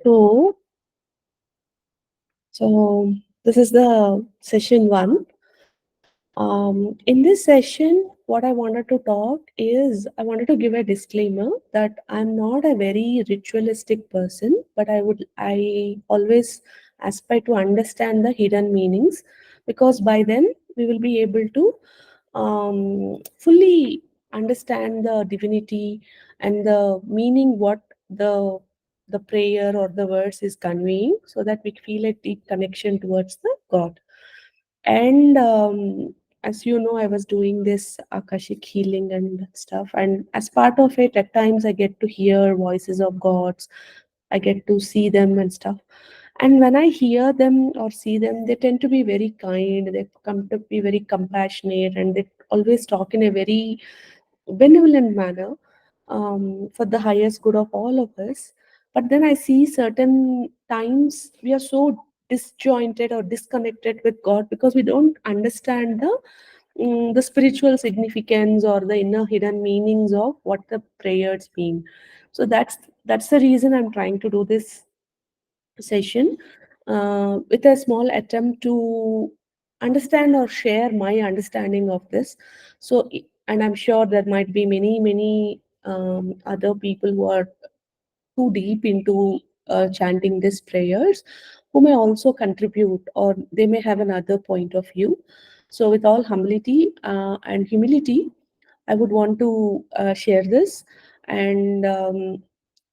So, so this is the session one. In this session, what I wanted to talk is I wanted to give a disclaimer that I'm not a very ritualistic person, but I always aspire to understand the hidden meanings, because by then we will be able to fully understand the divinity and the meaning what the prayer or the words is conveying, so that we feel a deep connection towards the God. And as you know, I was doing this Akashic healing and stuff. And as part of it, at times I get to hear voices of gods, I get to see them and stuff. And when I hear them or see them, they tend to be very kind, they come to be very compassionate, and they always talk in a very benevolent manner, for the highest good of all of us. But then I see certain times we are so disjointed or disconnected with God because we don't understand the spiritual significance or the inner hidden meanings of what the prayers mean. So that's the reason I'm trying to do this session, with a small attempt to understand or share my understanding of this. And I'm sure there might be many other people who are too deep into chanting these prayers, who may also contribute, or they may have another point of view. So, with all humility and humility, I would want to share this. And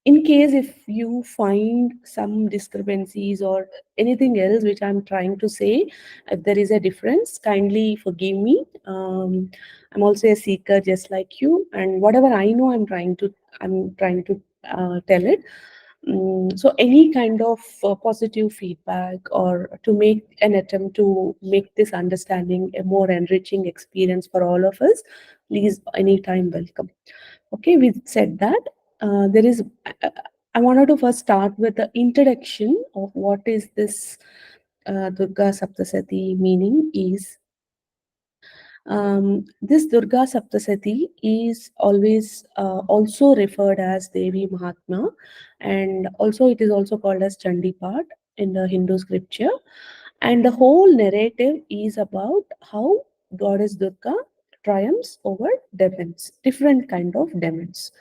in case if you find some discrepancies or anything else which I'm trying to say, if there is a difference, kindly forgive me. I'm also a seeker just like you, and whatever I know, I'm trying to tell it. So any kind of positive feedback, or to make an attempt to make this understanding a more enriching experience for all of us, please anytime welcome. Okay, we said that. There is. I wanted to first start with the introduction of what is this Durga Saptasathi meaning is. This Durga Saptasathi is always also referred as Devi Mahatma, and also it is also called as Chandi Part in the Hindu scripture. And the whole narrative is about how Goddess Durga triumphs over demons, different kind of demons.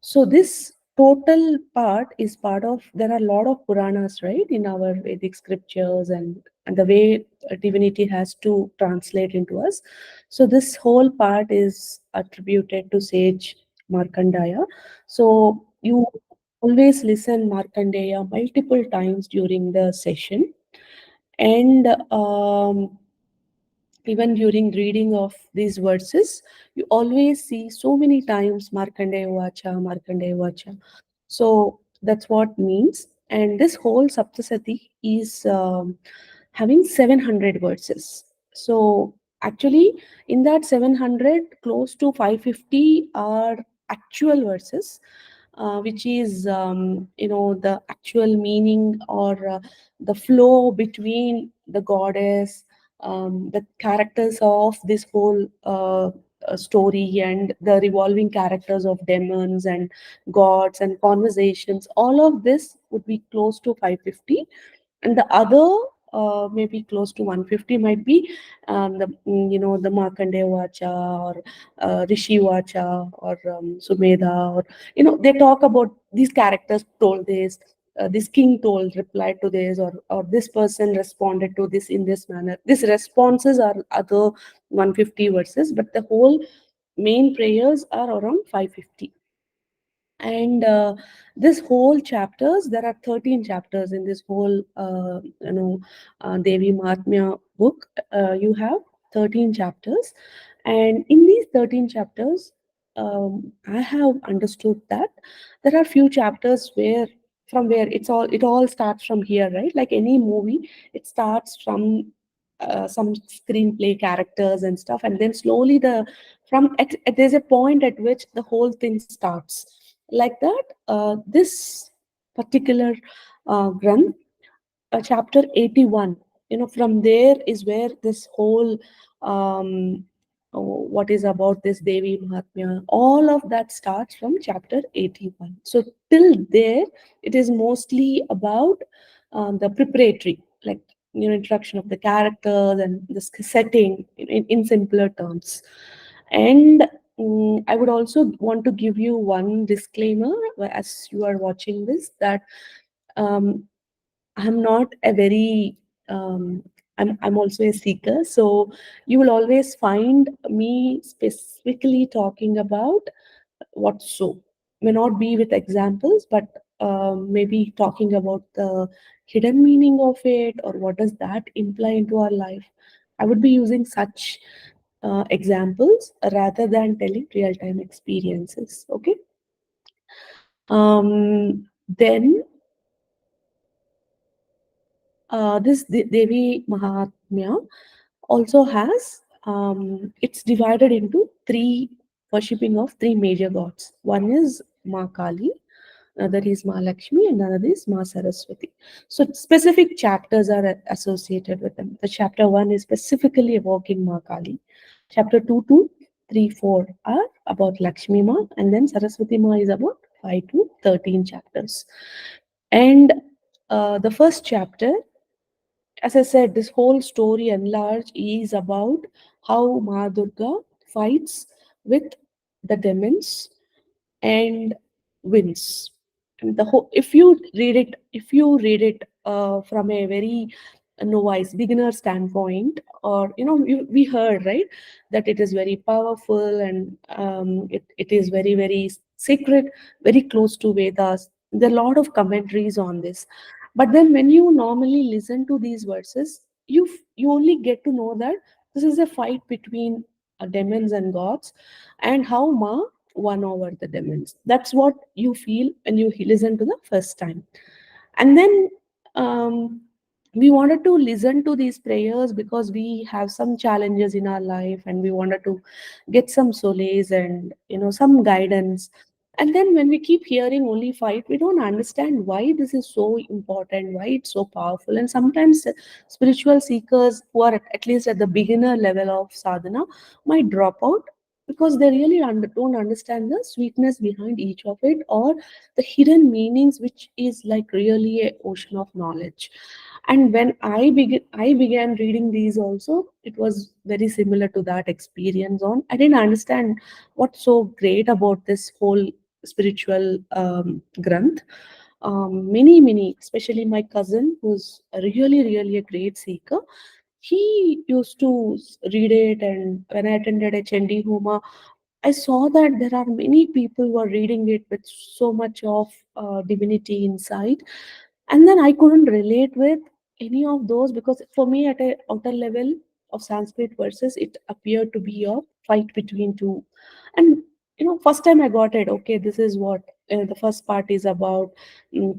So this total part is part of, there are a lot of Puranas, right, in our Vedic scriptures, and the way divinity has to translate into us. So this whole part is attributed to sage Markandeya. So you always listen Markandeya multiple times during the session, and even during reading of these verses, you always see so many times Markandeya Vacha, Markandeya Vacha. So that's what means. And this whole Saptasati is having 700 verses. So actually, in that 700, close to 550 are actual verses, which is the actual meaning, or the flow between the goddess, the characters of this whole story, and the revolving characters of demons and gods and conversations. All of this would be close to 550, and the other maybe close to 150 might be the Markandeya Vacha, or Rishi Vacha, or Sumedha, or they talk about these characters told this king told replied to this, or this person responded to this in this manner. These responses are other 150 verses, but the whole main prayers are around 550. And this whole chapters, there are 13 chapters in this whole Devi Mahatmya book. You have 13 chapters, and in these 13 chapters, I have understood that there are few chapters where it all starts from here, right? Like any movie, it starts from some screenplay characters and stuff, and then slowly there's a point at which the whole thing starts like that. This particular Granth, chapter 81, from there is where this whole um, what is about this Devi Mahatmya. All of that starts from chapter 81. So till there, it is mostly about the preparatory, like introduction of the characters and the setting in simpler terms. And I would also want to give you one disclaimer as you are watching this, that um, I'm not a very I'm also a seeker, so you will always find me specifically talking about what so may not be with examples, but maybe talking about the hidden meaning of it or what does that imply into our life. I would be using such examples rather than telling real time experiences. Okay. Then this Devi Mahatmya also has it's divided into three worshipping of three major gods. One is Ma Kali, another is Ma Lakshmi, and another is Ma Saraswati. So specific chapters are associated with them. The chapter 1 is specifically evoking Ma Kali. Chapter 2 to 3, 4 are about Lakshmi Ma, and then Saraswati Ma is about 5 to 13 chapters. And the first chapter, as I said, this whole story and large is about how Ma Durga fights with the demons and wins. And the whole, if you read it from a very novice beginner standpoint, or we heard, right, that it is very powerful, and it is very very sacred, very close to Vedas. There are a lot of commentaries on this, but then when you normally listen to these verses, you only get to know that this is a fight between demons and gods, and how Ma won over the demons. That's what you feel when you listen to the first time. And then um, we wanted to listen to these prayers because we have some challenges in our life, and we wanted to get some solace and some guidance. And then when we keep hearing only fight, we don't understand why this is so important, why it's so powerful. And sometimes spiritual seekers who are at least at the beginner level of sadhana might drop out because they really don't understand the sweetness behind each of it, or the hidden meanings, which is like really a ocean of knowledge. And when I began reading these also, it was very similar to that experience. On I didn't understand what's so great about this whole spiritual granth. Many, especially my cousin, who's really really a great seeker, he used to read it. And when I attended a Chandi Homa, I saw that there are many people who are reading it with so much of divinity inside. And then I couldn't relate with any of those, because for me, at a outer level of Sanskrit verses, it appeared to be a fight between two. And first time I got it. Okay, this is what the first part is about: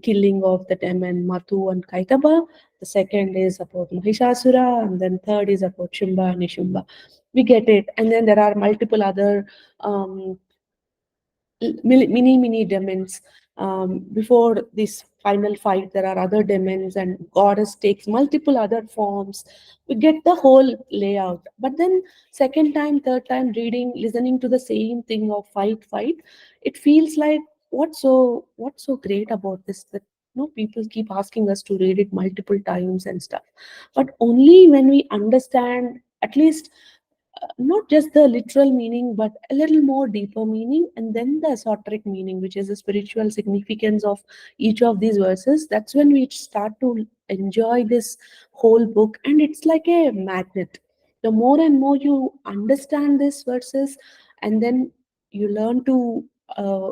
killing of the demon Matu and Kaitaba. The second is about Mahishasura, and then third is about Shimba and Nishumba. We get it. And then there are multiple other um, mini demons. Before this final fight, there are other demons, and goddess takes multiple other forms. We get the whole layout. But then second time, third time reading, listening to the same thing of fight, it feels like what's so great about this, that people keep asking us to read it multiple times and stuff. But only when we understand at least not just the literal meaning, but a little more deeper meaning, and then the esoteric meaning, which is the spiritual significance of each of these verses. That's when we start to enjoy this whole book, and it's like a magnet. The more and more you understand these verses, and then you learn to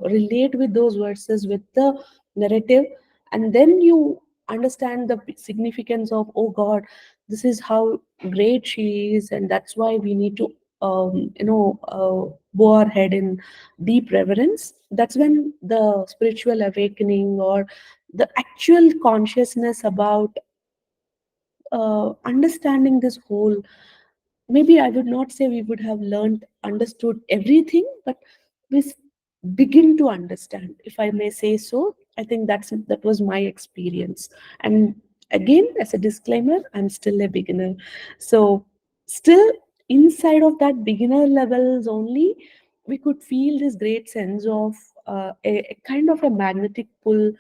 relate with those verses with the narrative, and then you understand the significance of, oh God, this is how great she is, and that's why we need to bow our head in deep reverence. That's when the spiritual awakening, or the actual consciousness about understanding this whole, maybe I would not say we would have learned understood everything, but we begin to understand, if I may say so. I think that was my experience. And again, as a disclaimer, I'm still a beginner. So still, inside of that beginner levels only, we could feel this great sense of a kind of a magnetic pull,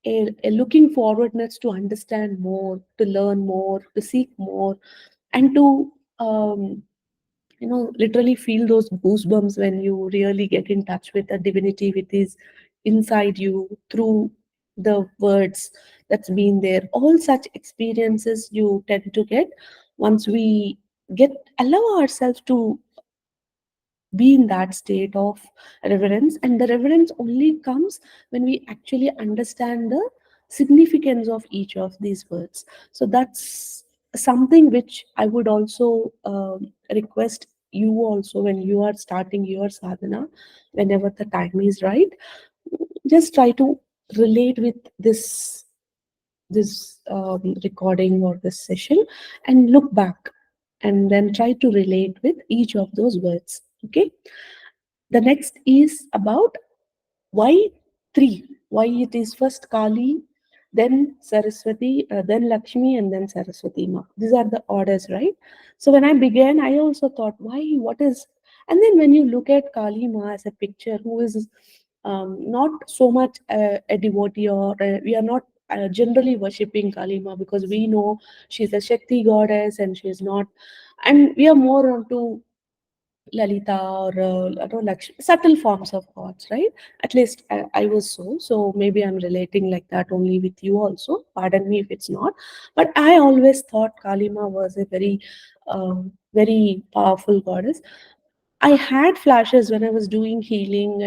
a looking forwardness to understand more, to learn more, to seek more, and to literally feel those goosebumps when you really get in touch with the divinity which is inside you through the words that's been there. All such experiences you tend to get once we get allow ourselves to be in that state of reverence, and the reverence only comes when we actually understand the significance of each of these words. So that's something which I would also request you also, when you are starting your sadhana, whenever the time is right, just try to relate with this recording or this session, and look back, and then try to relate with each of those words. Okay, the next is about why three? Why it is first Kali, then Saraswati, then Lakshmi, and then Saraswati Ma. These are the orders, right? So when I began, I also thought, why? What is? And then when you look at Kali Ma as a picture, who is not so much a devotee, or we are not generally worshipping Kali Ma because we know she's a Shakti goddess and she's not, and we are more onto Lalita or Lakshmi, subtle forms of gods, right? At least I was so. So maybe I'm relating like that only with you also. Pardon me if it's not. But I always thought Kalima was a very powerful goddess. I had flashes when I was doing healing,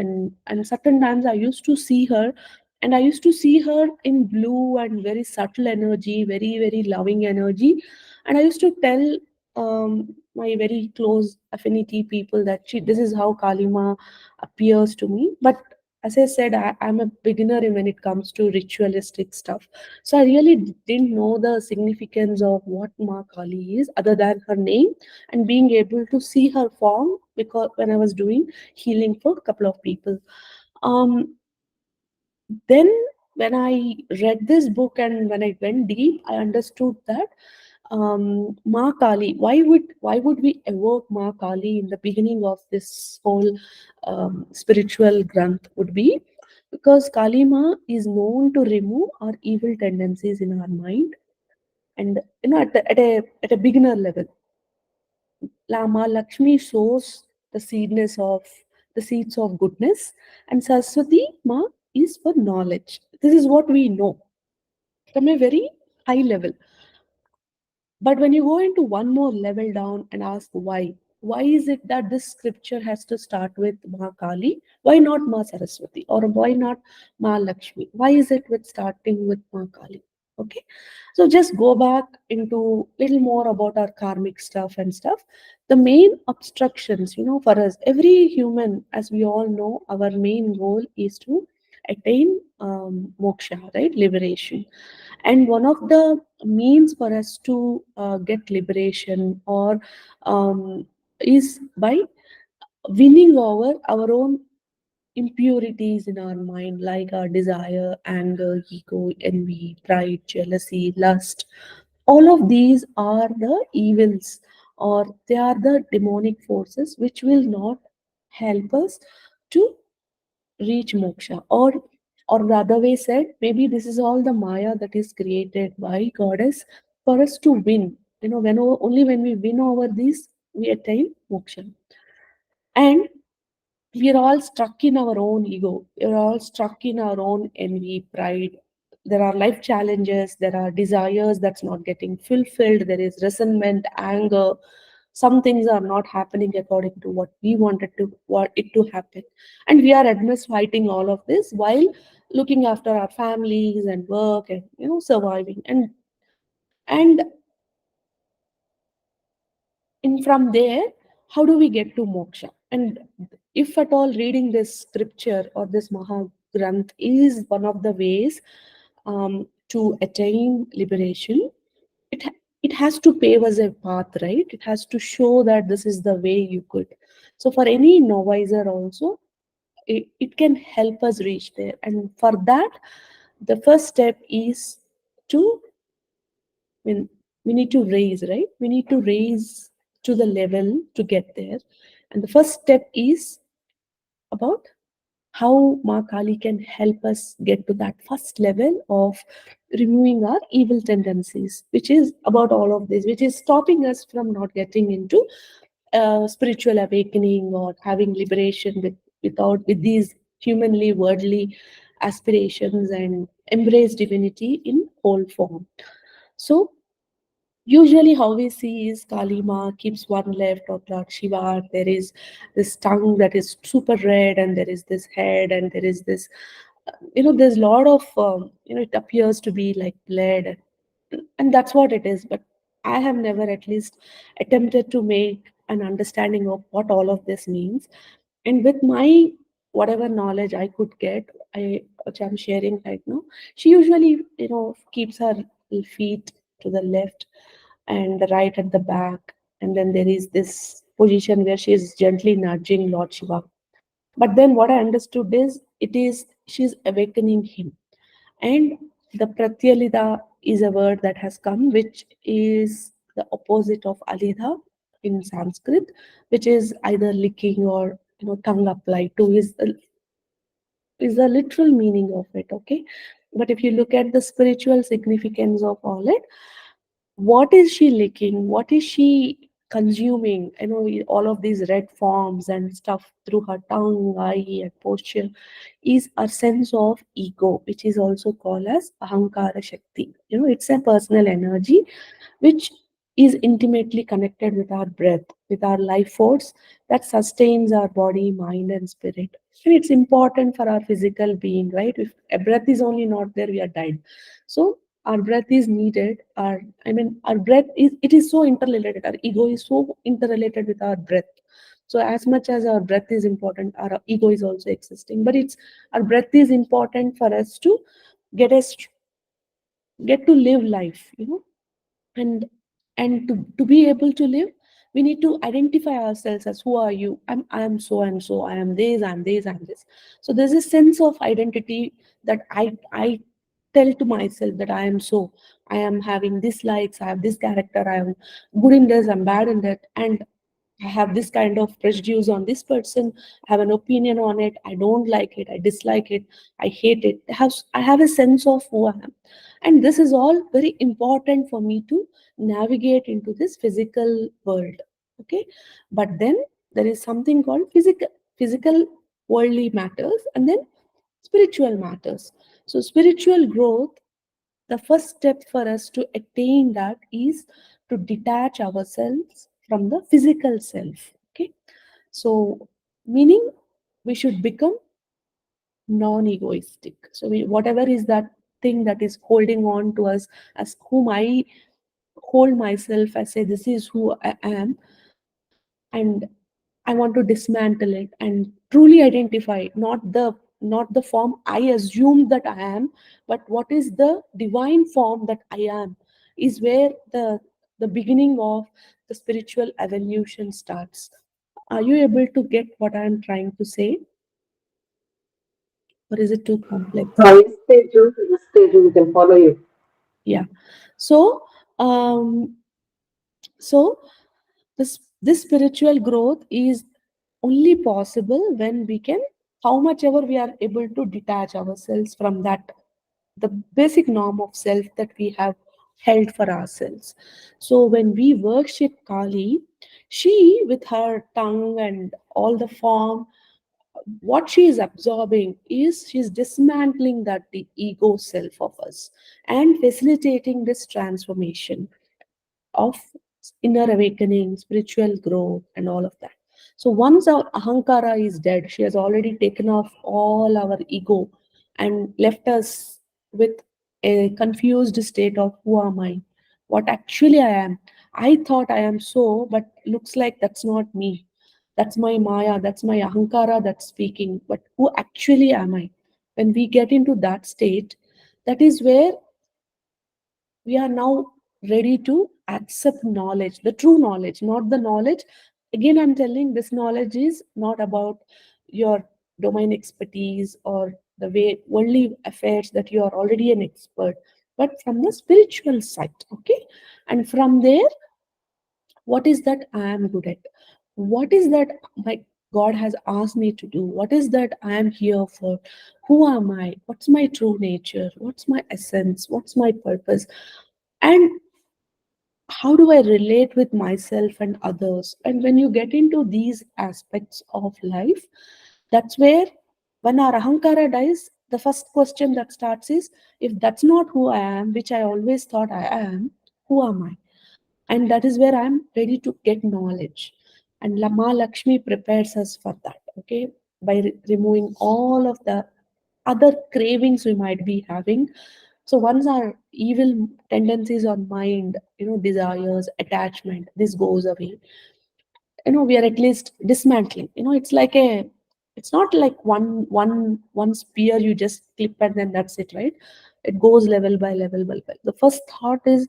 and certain times I used to see her, and I used to see her in blue and very subtle energy, very loving energy, and I used to tell my very close affinity people that this is how Kalima appears to me. But as I said, I'm a beginner when it comes to ritualistic stuff, so I really didn't know the significance of what Ma Kali is other than her name and being able to see her form, because when I was doing healing for a couple of people. Um, then when I read this book and when I went deep, I understood that Ma Kali. Why would we evoke Ma Kali in the beginning of this whole spiritual granth? Would be because Kali Ma is known to remove our evil tendencies in our mind, and at a beginner level, Lama Lakshmi shows the seeds of goodness, and Saraswati Ma is for knowledge. This is what we know from a very high level. But when you go into one more level down and ask why is it that this scripture has to start with Ma Kali? Why not Ma Saraswati? Or why not Ma Lakshmi? Why is it with starting with Ma Kali? Okay. So just go back into little more about our karmic stuff and stuff. The main obstructions, for us, every human, as we all know, our main goal is to attain moksha, right? Liberation. And one of the means for us to get liberation or is by winning over our own impurities in our mind, like our desire, anger, ego, envy, pride, jealousy, lust. All of these are the evils, or they are the demonic forces which will not help us to reach moksha. Or the other way said, maybe this is all the maya that is created by goddess for us to win. Only when we win over these, we attain moksha. And we are all stuck in our own ego. We are all stuck in our own envy, pride. There are life challenges. There are desires that's not getting fulfilled. There is resentment, anger. Some things are not happening according to what we want it to happen, and we are amidst fighting all of this while looking after our families and work and surviving. And in from there, how do we get to moksha? And if at all reading this scripture or this mahagranth is one of the ways to attain liberation, it has to pave us a path, right? It has to show that this is the way you could. So for any novicer also, it can help us reach there. And for that, the first step is to, I mean, we need to raise, right? We need to raise to the level to get there. And the first step is about how Ma Kali can help us get to that first level of removing our evil tendencies, which is about all of this, which is stopping us from not getting into spiritual awakening or having liberation with these humanly worldly aspirations, and embrace divinity in whole form. So usually, how we see is Kali Ma keeps one left of Lord Shiva. There is this tongue that is super red, and there is this head, and there is this, there's a lot of, it appears to be like blood, and that's what it is. But I have never, at least, attempted to make an understanding of what all of this means. And with my whatever knowledge I could get, which I'm sharing right now, she usually, keeps her feet to the left and the right at the back, and then there is this position where she is gently nudging Lord Shiva. But then what I understood is it is she's awakening him. And the pratyalida is a word that has come, which is the opposite of alidha in Sanskrit, which is either licking or tongue applied to, is the literal meaning of it. Okay, but if you look at the spiritual significance of all it, what is she licking, what is she consuming, all of these red forms and stuff through her tongue, eye, and posture, is a sense of ego, which is also called as ahankara shakti. It's a personal energy which is intimately connected with our breath, with our life force that sustains our body, mind, and spirit. And it's important for our physical being, right? If a breath is only not there, we are died. So our breath is needed. Our breath is, it is so interrelated. Our ego is so interrelated with our breath. So as much as our breath is important, our ego is also existing. But it's our breath is important for us to get us get to live life, and to be able to live, we need to identify ourselves as, who are you? I am so and so, I am this, I'm this. So there's a sense of identity that I tell to myself that I am so, I am having dislikes, I have this character, I am good in this, I'm bad in that, and I have this kind of prejudice on this person, I have an opinion on it, I don't like it, I dislike it, I hate it. I have a sense of who I am. And this is all very important for me to navigate into this physical world. Okay. But then there is something called physical worldly matters, and then spiritual matters. So spiritual growth, the first step for us to attain that is to detach ourselves from the physical self. Okay. So meaning we should become non-egoistic. So whatever is that thing that is holding on to us, as whom I hold myself, I say this is who I am, and I want to dismantle it and truly identify not the form I assume that I am, but what is the divine form that I am, is where the beginning of the spiritual evolution starts. Are you able to get what I am trying to say, or is it too complex? Yes, Teju, yes, Teju, we can follow you. Yeah. So, um, so this spiritual growth is only possible when we can, how much ever we are able to detach ourselves from that, the basic norm of self that we have held for ourselves. So when we worship Kali, she, with her tongue and all the form, what she is absorbing is she's dismantling that the ego self of us and facilitating this transformation of inner awakening, spiritual growth, and all of that. So once our ahankara is dead, she has already taken off all our ego and left us with a confused state of, who am I? What actually I am? I thought I am so, but looks like that's not me. That's my maya, that's my ahankara that's speaking. But who actually am I? When we get into that state, that is where we are now ready to accept knowledge, the true knowledge, not the knowledge. Again, I'm telling, this knowledge is not about your domain expertise or the way worldly affairs that you are already an expert, but from the spiritual side. Okay. And from there, What is that I am good at? What is that my God has asked me to do? What is that I am here for? Who am I? What's my true nature? What's my essence? What's my purpose? And how do I relate with myself and others? And when you get into these aspects of life, that's where, when our ahankara dies, the first question that starts is, if that's not who I am, which I always thought I am, who am I? And that is where I'm ready to get knowledge. And Lama Lakshmi prepares us for that, okay, by removing all of the other cravings we might be having. So once our evil tendencies on mind, desires, attachment, this goes away, we are at least dismantling. It's like a, it's not like one spear you just clip and then that's it, right? It goes level by level by level. The first thought is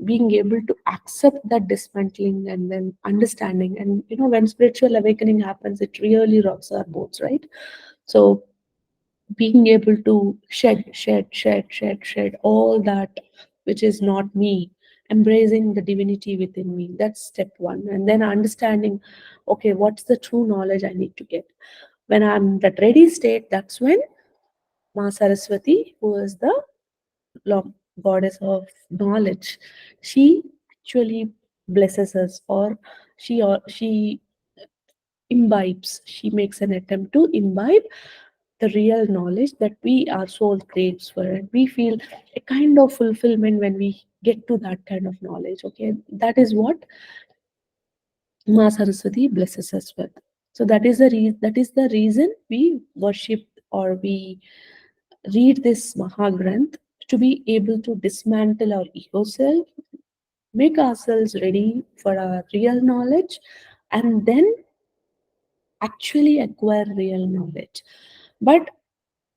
being able to accept that dismantling and then understanding. And when spiritual awakening happens, it really rocks our boats, right? So being able to shed all that which is not me, embracing the divinity within me, that's step one. And then understanding, okay, what's the true knowledge I need to get? When I'm that ready state, that's when Ma Saraswati, who is the goddess of knowledge, she actually blesses us, or she imbibes, she makes an attempt to imbibe the real knowledge that we, our soul craves for, and we feel a kind of fulfillment when we get to that kind of knowledge. Okay, that is what Ma Saraswati blesses us with. So that is the reason we worship, or we read this Mahagranth, to be able to dismantle our ego self, make ourselves ready for our real knowledge, and then actually acquire real knowledge. But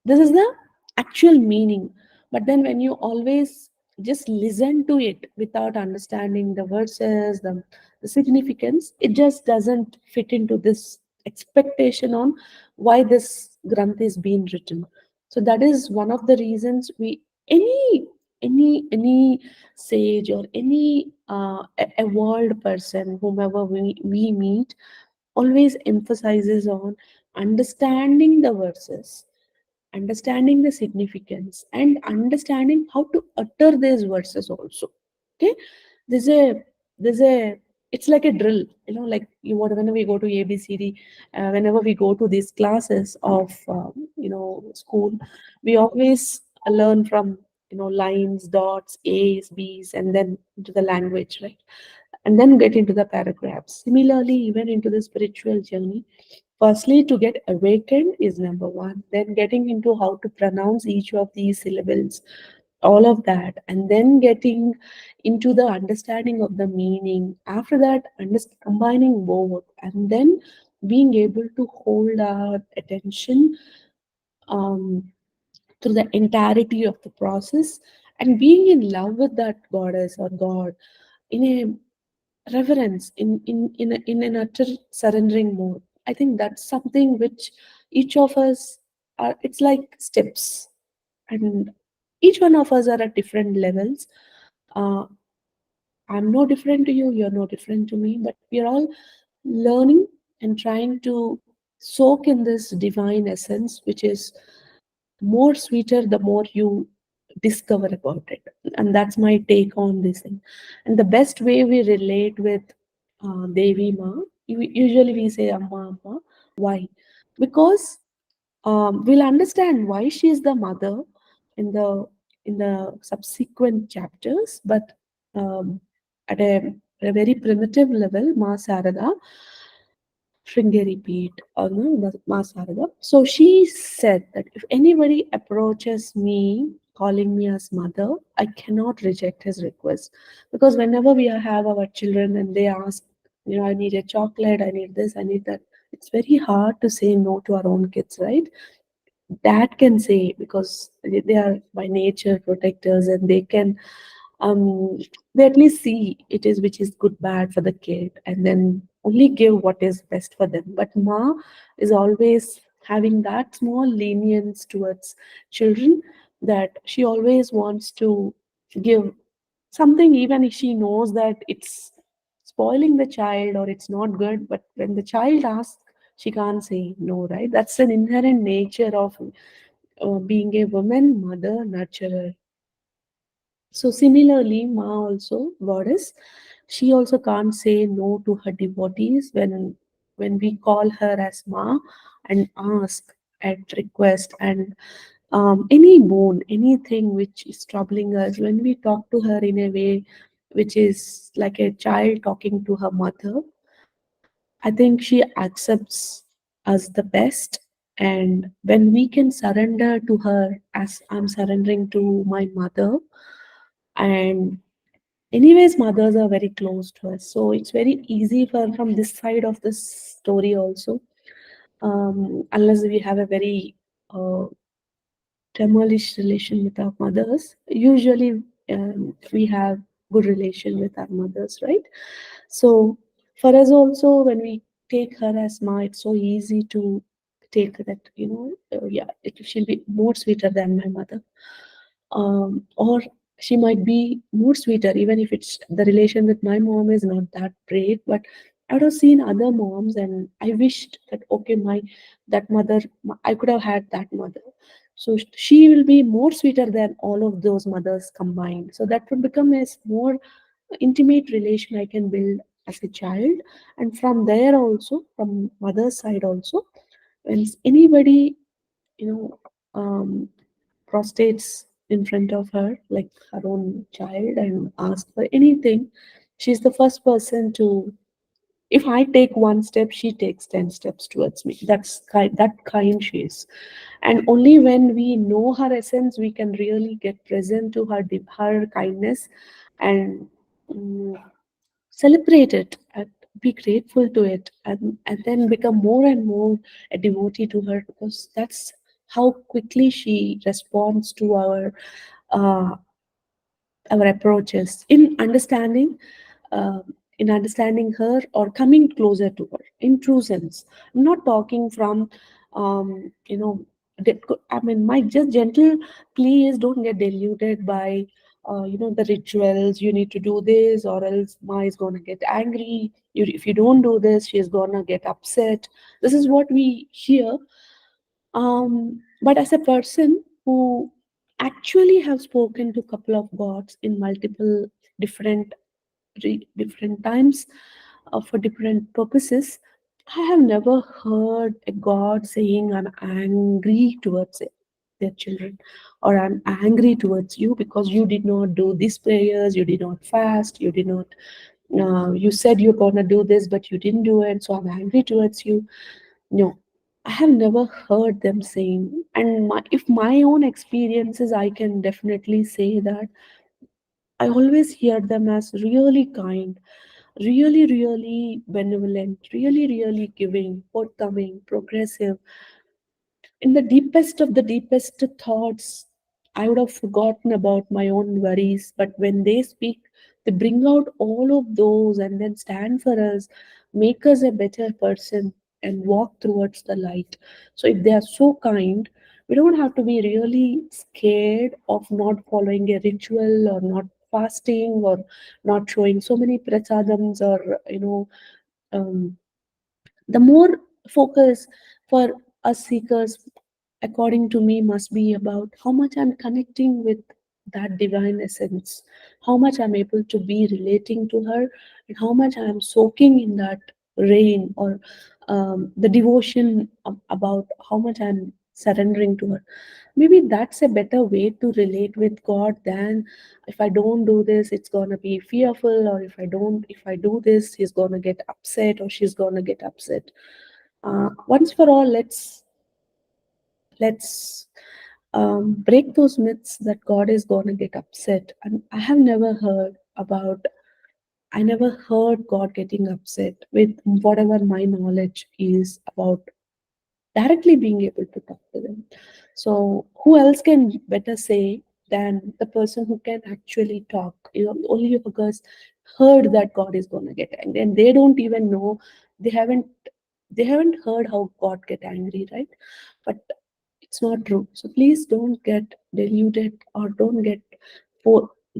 this is the actual meaning. But then when you always just listen to it without understanding the verses, the significance, it just doesn't fit into this expectation on why this granth is being written. So that is one of the reasons we, any sage, or any a world person, whomever we meet, always emphasizes on understanding the verses, understanding the significance, and understanding how to utter these verses also. Okay, there's a there's a it's like a drill, like whenever we go to ABCD, whenever we go to these classes of school, we always learn from lines, dots, A's, B's, and then into the language, right? And then get into the paragraphs. Similarly, even into the spiritual journey, firstly, to get awakened is number one. Then getting into how to pronounce each of these syllables, all of that, and then getting into the understanding of the meaning. After that, combining both, and then being able to hold our attention um, through the entirety of the process, and being in love with that goddess or god in a reverence, in an utter surrendering mode. I think that's something which each of us are, it's like steps, and each one of us are at different levels. uh, I'm no different to you, you're no different to me, but we are all learning and trying to soak in this divine essence, which is more sweeter the more you discover about it. And that's my take on this thing. And the best way we relate with Devi Ma, usually we say Amma Amma. Why? Because we'll understand why she is the mother in the subsequent chapters. But um, at a very primitive level, Ma Sarada, Shringeri Peeth, or no, the Ma Sarada. So she said that if anybody approaches me calling me as mother, I cannot reject his request. Because whenever we have our children and they ask, I need a chocolate, I need this, I need that, it's very hard to say no to our own kids, right? Dad can say, because they are by nature protectors, and they can um they at least see it is which is good bad for the kid, and then only give what is best for them. But Ma is always having that small lenience towards children, that she always wants to give something, even if she knows that it's spoiling the child or it's not good, but when the child asks, she can't say no, right? That's an inherent nature of being a woman, mother, nurturer. So similarly, Ma also, goddess, she also can't say no to her devotees when we call her as Ma and ask at request and any boon, anything which is troubling us, when we talk to her in a way which is like a child talking to her mother, I think she accepts us the best. And when we can surrender to her as I'm surrendering to my mother, and anyways, mothers are very close to us. So it's very easy for from this side of the story also. Unless we have a very demolish relation with our mothers. Usually, we have good relation with our mothers, right? So for us also, when we take her as ma, it's so easy to take that. Yeah, she'll be more sweeter than my mother, or she might be more sweeter even if it's the relation with my mom is not that great. But I would have seen other moms and I wished that okay, my that mother, I could have had that mother. So she will be more sweeter than all of those mothers combined. So that would become a more intimate relation I can build as a child. And from there also, from mother's side also, when anybody, you know, prostrates in front of her, like her own child, and asks for anything, she's the first person to. If I take one step, she takes 10 steps towards me. That kind she is, and only when we know her essence, we can really get present to her kindness, and mm, celebrate it and be grateful to it, and then become more and more a devotee to her, because that's how quickly she responds to uh, our approaches uh, in understanding her or coming closer to her in true sense. I'm not talking from um, you know I mean, my just gentle plea is don't get deluded by the rituals. You need to do this or else ma is gonna get angry. If you don't do this, she's gonna get upset. This is what we hear. But as a person who actually have spoken to couple of gods in multiple different different times for different purposes, I have never heard a god saying I'm angry towards it, their children, or I'm angry towards you because you did not do these prayers, you did not fast, you did not you said you're gonna do this but you didn't do it, so I'm angry towards you. No, I have never heard them saying. And if my own experiences, I can definitely say that I always hear them as really kind, really, really benevolent, really, really giving, forthcoming, progressive, in the deepest of the deepest thoughts. I would have forgotten about my own worries, but when they speak, they bring out all of those and then stand for us, make us a better person, and walk towards the light. So, if they are so kind, we don't have to be really scared of not following a ritual or not fasting or not showing so many prasadams or um, the more focus for us seekers, according to me, must be about how much I'm connecting with that divine essence, how much I'm able to be relating to her, and how much I'm soaking in that rain or the devotion about how much I'm surrendering to her. Maybe that's a better way to relate with God than if I don't do this, it's gonna be fearful, or if I do this, he's gonna get upset or she's gonna get upset. Once for all, let's break those myths that God is gonna get upset. And I have never heard about. I never heard God getting upset with whatever my knowledge is about directly being able to talk to them. So who else can better say than the person who can actually talk? Only because heard that God is gonna get angry, and they don't even know. They haven't they haven't heard how God get angry, right? But it's not true. So please don't get deluded or don't get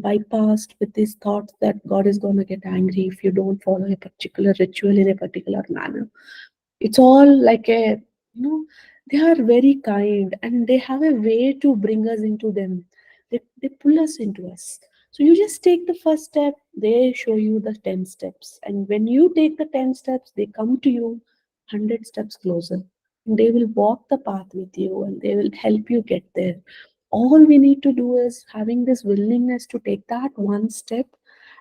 bypassed with these thoughts that God is going to get angry if you don't follow a particular ritual in a particular manner. It's all like a, they are very kind and they have a way to bring us into them. They pull us into us. So you just take the first step, they show you the 10 steps. And when you take the 10 steps, they come to you 100 steps closer. And they will walk the path with you and they will help you get there. All we need to do is having this willingness to take that one step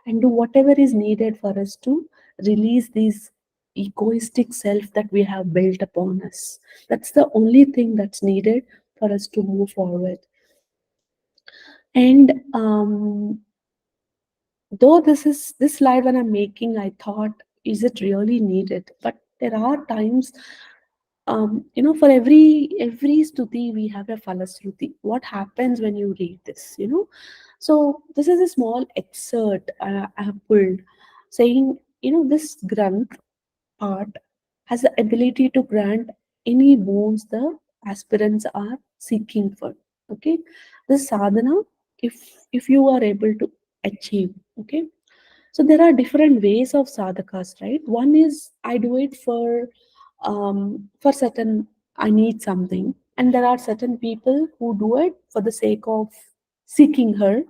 and do whatever is needed for us to release these egoistic self that we have built upon us. That's the only thing that's needed for us to move forward. And though this slide when I'm making, I thought, is it really needed? But there are times, for every stuti we have a falasruti. What happens when you read this? So this is a small excerpt I have pulled, saying, this granth part has the ability to grant any boons the aspirants are seeking for. Okay, this sadhana, if you are able to achieve. Okay, so there are different ways of sadhakas, right? One is I do it for certain, I need something, and there are certain people who do it for the sake of seeking her.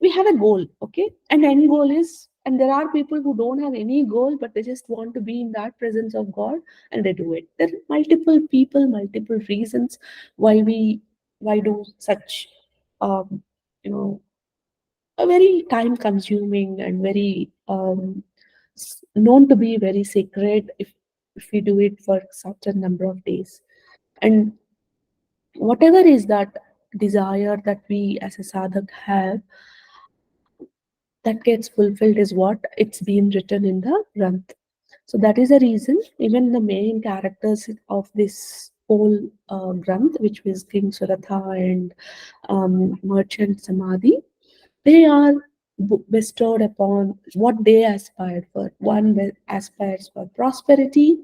We have a goal, okay, and end goal is, and there are people who don't have any goal but they just want to be in that presence of God, and they do it. There are multiple people, multiple reasons why do such you know a very time consuming and very known to be very sacred if we do it for such a number of days. And whatever is that desire that we as a sadhak have, that gets fulfilled is what it's been written in the Granth. So that is the reason even the main characters of this whole Granth, which was King Suratha and Merchant Samadhi, they are bestowed upon what they aspired for. One aspires for prosperity,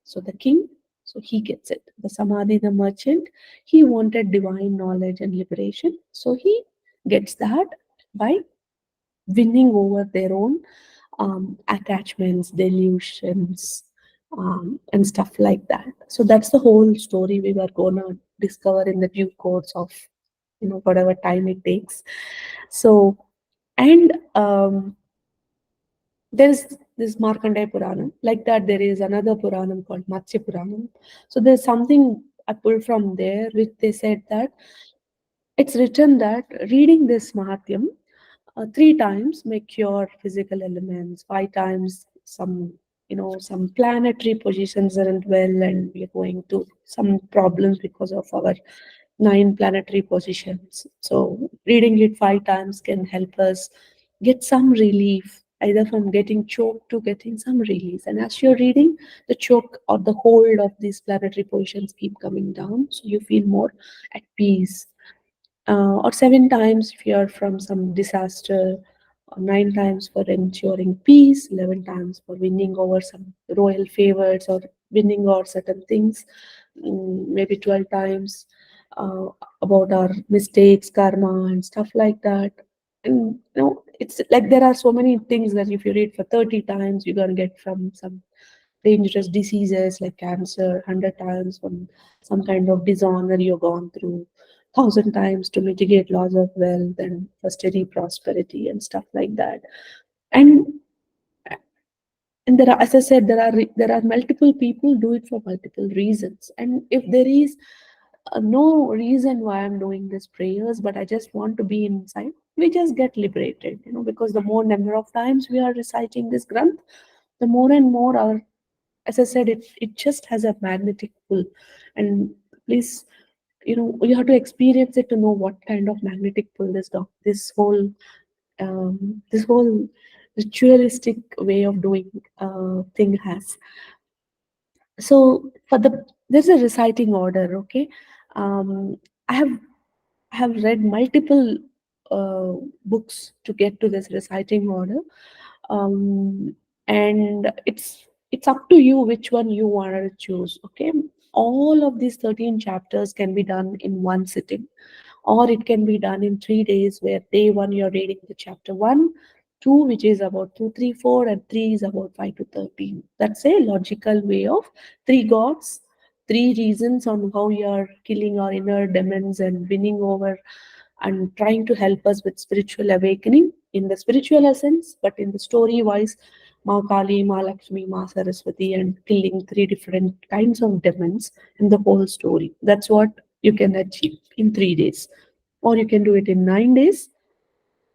so the king, so he gets it. The Samadhi, the merchant, he wanted divine knowledge and liberation, so he gets that by winning over their own attachments, delusions, and stuff like that. So that's the whole story we were gonna discover in the due course of whatever time it takes. So and there's this Markandeya Puranam. Like that, there is another Puranam called Matsya Puranam. So there's something I pulled from there, which they said that it's written that reading this Mahatyam 3 times may cure physical elements, 5 times some planetary positions aren't well, and we're going to some problems because of our 9 planetary positions. So reading it 5 times can help us get some relief, either from getting choked to getting some release. And as you're reading, the choke or the hold of these planetary positions keep coming down, so you feel more at peace. Or 7 times if you're from some disaster, or 9 times for ensuring peace, 11 times for winning over some royal favors or winning over certain things, maybe 12 times uh, about our mistakes, karma, and stuff like that. And it's like there are so many things that if you read for 30 times, you're gonna get from some dangerous diseases like cancer, 100 times from some kind of dishonor you've gone through, 1,000 times to mitigate loss of wealth and for steady prosperity and stuff like that. And there are, as I said, there are multiple people do it for multiple reasons. And if there is no reason why I'm doing these prayers, but I just want to be inside, we just get liberated, because the more number of times we are reciting this granth, the more and more our, as I said, it just has a magnetic pull. And please, you have to experience it to know what kind of magnetic pull this whole ritualistic way of doing thing has. So for there's a reciting order, okay. um, I have read multiple uh, books to get to this reciting order, um, and it's up to you which one you want to choose. Okay, all of these 13 chapters can be done in one sitting. Or it can be done in 3 days, where day one you're reading the chapter 1, 2, which is about 2, 3, 4, and 3 is about 5 to 13. That's a logical way of three gods, three reasons on how you're killing our inner demons and winning over and trying to help us with spiritual awakening in the spiritual essence, but in the story wise, Ma Kali, Ma Lakshmi, Ma Saraswati, and killing three different kinds of demons in the whole story. That's what you can achieve in 3 days. Or you can do it in 9 days.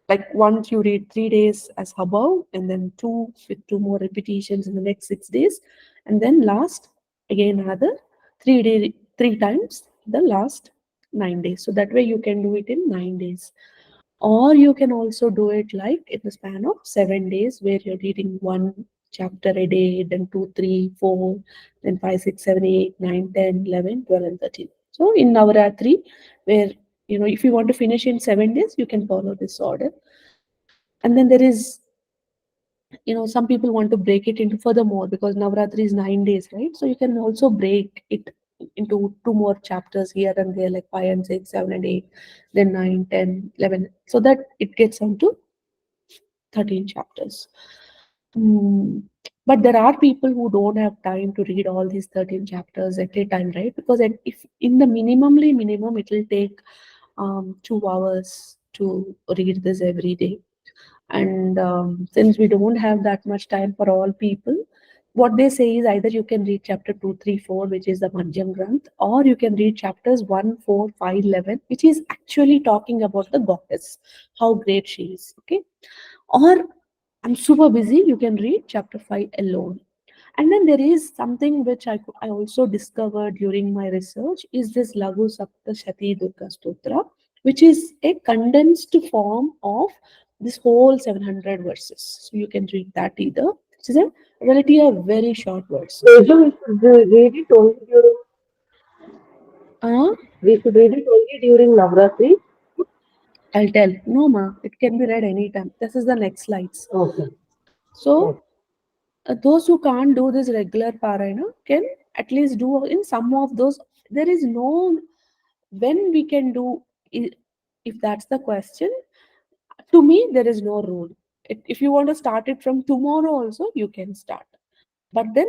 Like once you read 3 days as above, and then two with two more repetitions in the next 6 days, and then last again another 3 day 3 times the last 9 days. So that way you can do it in 9 days. Or you can also do it like in the span of 7 days, where you're reading one chapter a day, then two, three, four, then five, six, seven, eight, nine, 10, 11, 12, and 13. So in Navaratri, where if you want to finish in 7 days, you can follow this order. And then there is, some people want to break it into furthermore, because Navaratri is 9 days, right? So you can also break it into two more chapters here and there, like 5 and 6, 7 and 8, then 9, 10, 11, so that it gets on to 13 chapters. Mm. But there are people who don't have time to read all these 13 chapters at a time, right? Because if in the minimumly minimum, it will take 2 hours to read this every day. And since we don't have that much time for all people, what they say is either you can read chapter 2, 3, 4, which is the Madhyam Granth, or you can read chapters 1, 4, 5, 11, which is actually talking about the goddess, how great she is. Okay. Or I'm super busy, you can read chapter 5 alone. And then there is something which I also discovered during my research is this Lagu Saptasathi Durga Stotra, which is a condensed form of this whole 700 verses. So you can read that either. It is a relatively very short verse. So we should read it only during Uh, we should read it only during Navratri. I'll tell. No, ma, it can be read anytime. This is the next slides. Okay. So Okay. those who can't do this regular parayana can at least do in some of those. There is no when we can do, if that's the question. To me, there is no rule. If you want to start it from tomorrow also, you can start. But then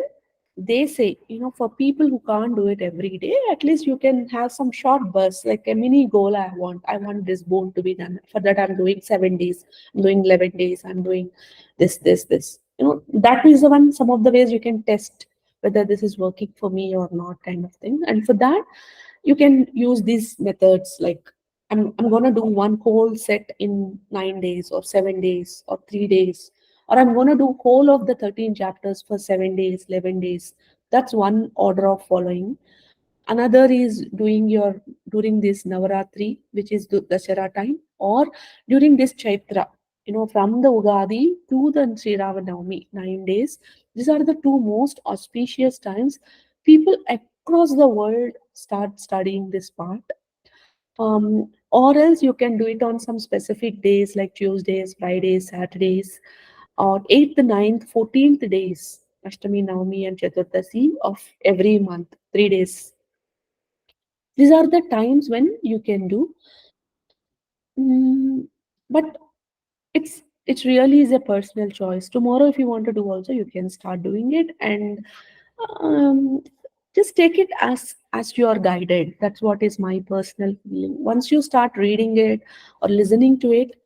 they say, for people who can't do it every day, at least you can have some short bursts, like a mini goal. I want this bone to be done. For that, I'm doing 7 days, I'm doing 11 days, I'm doing this. That is the one, some of the ways you can test whether this is working for me or not, kind of thing. And for that, you can use these methods like I'm gonna do one whole set in 9 days or 7 days or 3 days, or I'm going to do whole of the 13 chapters for 7 days, 11 days. That's one order of following. Another is doing your during this Navaratri, which is the Dashara time, or during this Chaitra, from the Ugadi to the Sri Ravanavami, 9 days. These are the two most auspicious times. People across the world start studying this part. Or else you can do it on some specific days like Tuesdays, Fridays, Saturdays, or 8th, ninth, 14th days, Ashtami, Navami, and Chaturdasi of every month, 3 days. These are the times when you can do. But it's really is a personal choice. Tomorrow, if you want to do also, you can start doing it, and um, just take it as you are guided. That's what is my personal feeling. Once you start reading it or listening to it,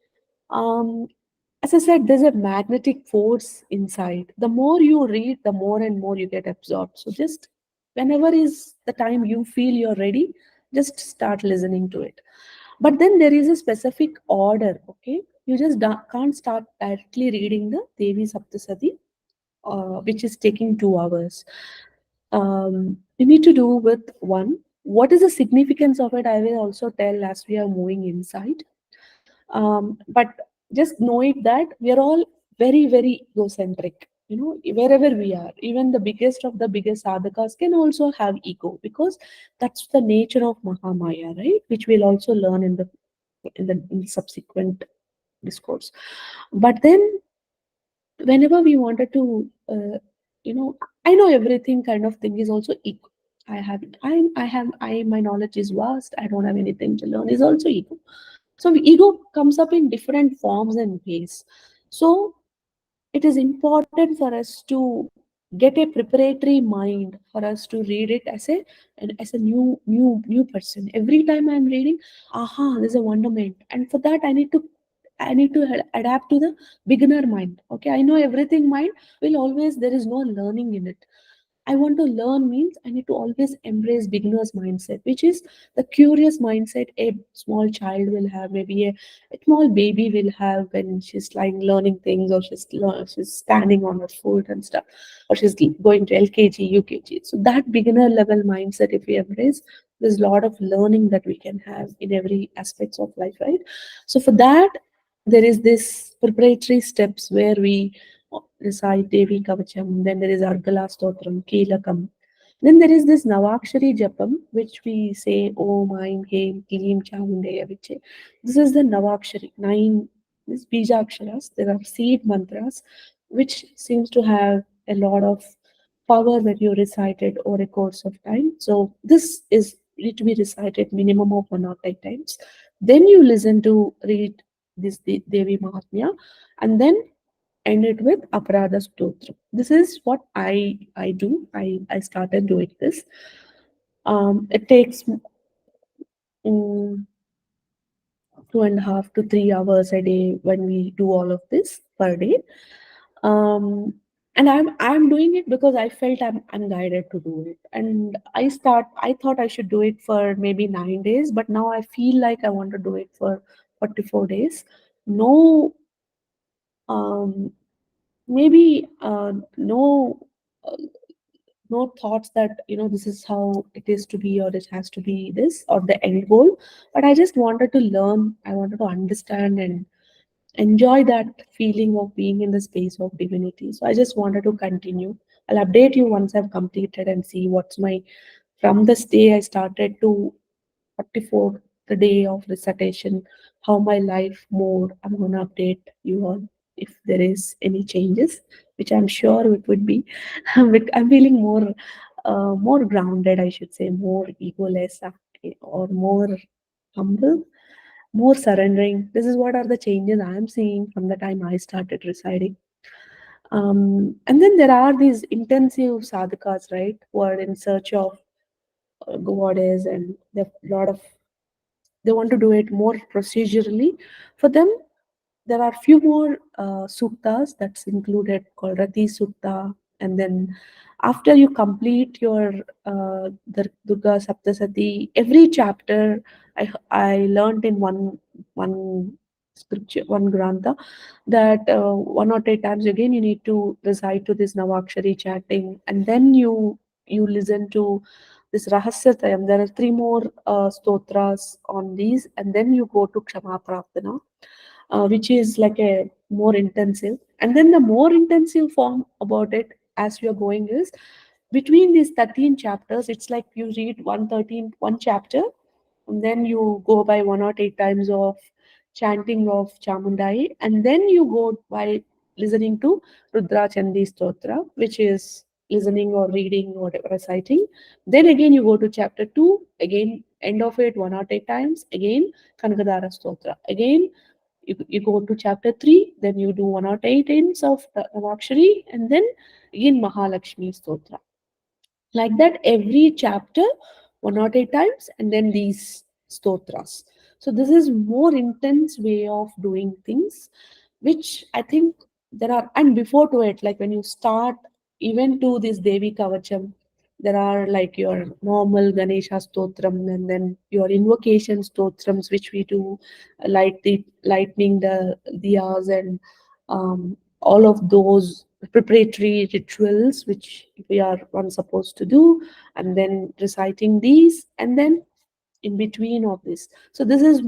um, as I said, there's a magnetic force inside. The more you read, the more and more you get absorbed. So just whenever is the time you feel you're ready, just start listening to it. But then there is a specific order, okay? You just can't start directly reading the Devi Saptasati, which is taking 2 hours. You need to do with one. What is the significance of it? I will also tell as we are moving inside. But just know it that we are all very, very egocentric. Wherever we are, even the biggest of the biggest sadhakas can also have ego, because that's the nature of Mahamaya, right? Which we'll also learn in the subsequent discourse. But then whenever we wanted to, I know everything kind of thing is also ego. my knowledge is vast, I don't have anything to learn, is also ego. So ego comes up in different forms and ways. So it is important for us to get a preparatory mind, for us to read it as a new person. Every time I'm reading, aha, there's a wonderment, and for that I need to adapt to the beginner mind. Okay, I know everything mind will always, there is no learning in it. I want to learn means I need to always embrace beginner's mindset, which is the curious mindset a small child will have, maybe a small baby will have when she's like learning things, or she's standing on her foot and stuff, or she's going to LKG, UKG. So that beginner level mindset, if we embrace, there's a lot of learning that we can have in every aspects of life, right? So for that, there is this preparatory steps where we recite Devi Kavacham, then there is Argala Stotram, Kilakam. Then there is this Navakshari Japam, which we say Om, Aim, Hem, Klim, Chamundaya, which this is the Navakshari, nine these Bijaksharas. There are seed mantras, which seems to have a lot of power when you recite it over a course of time. So this is need to be recited minimum of 108 times. Then you listen to read this Devi Mahatmya, and then end it with Aparada Stotra. This is what I do. I started doing this. It takes mm, 2.5 to 3 hours a day when we do all of this per day. Um, and I'm doing it because I felt I'm guided to do it. And I thought I should do it for maybe 9 days, but now I feel like I want to do it for 44 days. No, um, maybe no uh, no thoughts that this is how it is to be, or it has to be this or the end goal, but I just wanted to learn, I wanted to understand and enjoy that feeling of being in the space of divinity. So I just wanted to continue. I'll update you once I've completed and see what's my, from this day I started to 44, the day of recitation, how my life moved. I'm going to update you all if there is any changes, which I'm sure it would be. I'm feeling more grounded, I should say, more egoless, or more humble, more surrendering. This is what are the changes I'm seeing from the time I started reciting. And then there are these intensive sadhakas, right, who are in search of goddess, and there are a lot of, they want to do it more procedurally. For them, there are few more suktas that's included called Rati Sukta, and then after you complete your the Durga Saptasathi, every chapter I learned in one scripture, one grantha, that 108 times again you need to recite to this Navakshari chanting, and then you listen to this Rahasyatayam. There are three more stotras on these, and then you go to Kshama Prarthana, which is like a more intensive. And then the more intensive form about it as we are going is between these 13 chapters, it's like you read 113, one chapter, and then you go by 108 times of chanting of Chamundai, and then you go by listening to Rudra Chandi Stotra, which is listening or reading or reciting. Then again you go to chapter 2, again end of it 108 times, again Kanakadara Stotra. Again you go to chapter 3, then you do 108 ends of the Navakshari, and then again Mahalakshmi Stotra. Like that, every chapter 108 times, and then these stotras. So this is more intense way of doing things, which I think there are. And before to it, like when you start even to this Devi Kavacham, there are like your normal Ganesha stotram, and then your invocation stotrams, which we do, lightning the diyas, and all of those preparatory rituals which we are one supposed to do, and then reciting these, and then in between of this. So this is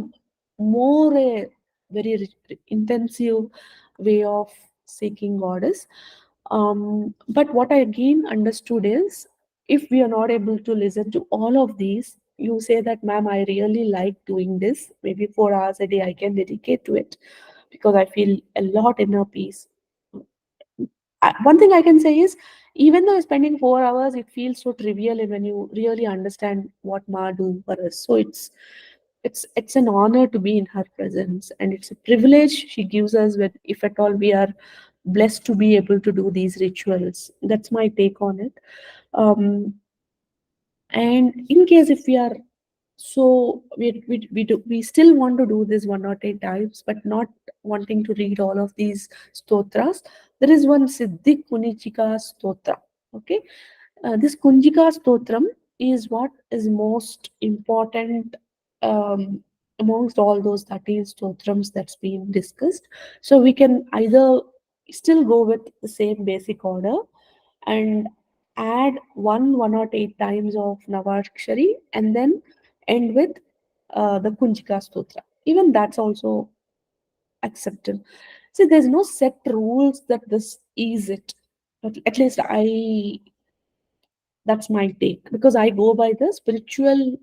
more a very intensive way of seeking goddess. But what I again understood is, if we are not able to listen to all of these, you say that, ma'am, I really like doing this. Maybe 4 hours a day I can dedicate to it because I feel a lot inner peace. One thing I can say is, Even though spending 4 hours, it feels so trivial when you really understand what Ma do for us. So it's an honor to be in her presence, and it's a privilege she gives us when, if at all, we are blessed to be able to do these rituals. That's my take on it. And in case if we are, so we still want to do this 108 times, but not wanting to read all of these stotras, there is one Siddhi Kunichika stotra. Okay, this Kunjika stotram is what is most important amongst all those 13 stotrams that's been discussed. So we can either still go with the same basic order and add 108 times of Navakshari and then end with the Kunjika Stotra. Even that's also accepted. See, there's no set rules that this is it. But at least that's my take, because I go by the spiritual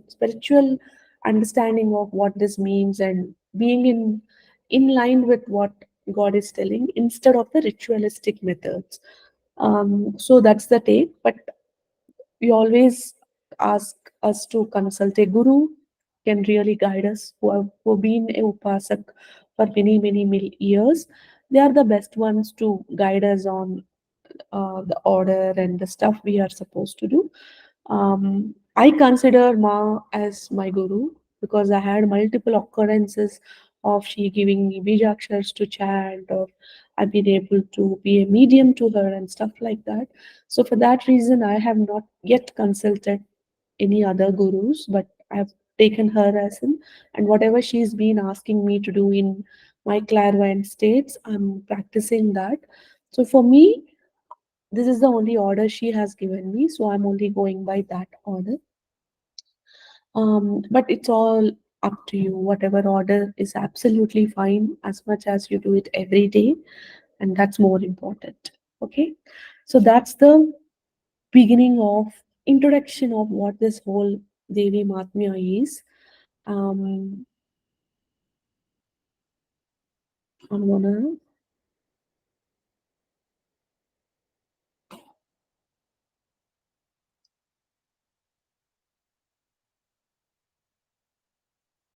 spiritual understanding of what this means, and being in line with what God is telling instead of the ritualistic methods. So that's the take. But we always ask us to consult a guru, can really guide us, who have been a upasak for many years. They are the best ones to guide us on the order and the stuff we are supposed to do. I consider Ma as my guru because I had multiple occurrences of she giving me bijakshars to chant, or I've been able to be a medium to her and stuff like that. So for that reason, I have not yet consulted any other gurus, but I've taken her as in, and whatever she's been asking me to do in my clairvoyant states, I'm practicing that. So for me, this is the only order she has given me, so I'm only going by that order. But it's all up to you. Whatever order is absolutely fine, as much as you do it every day, and that's more important. Okay, so that's the beginning of introduction of what this whole Devi Matmya is. Um, I'm gonna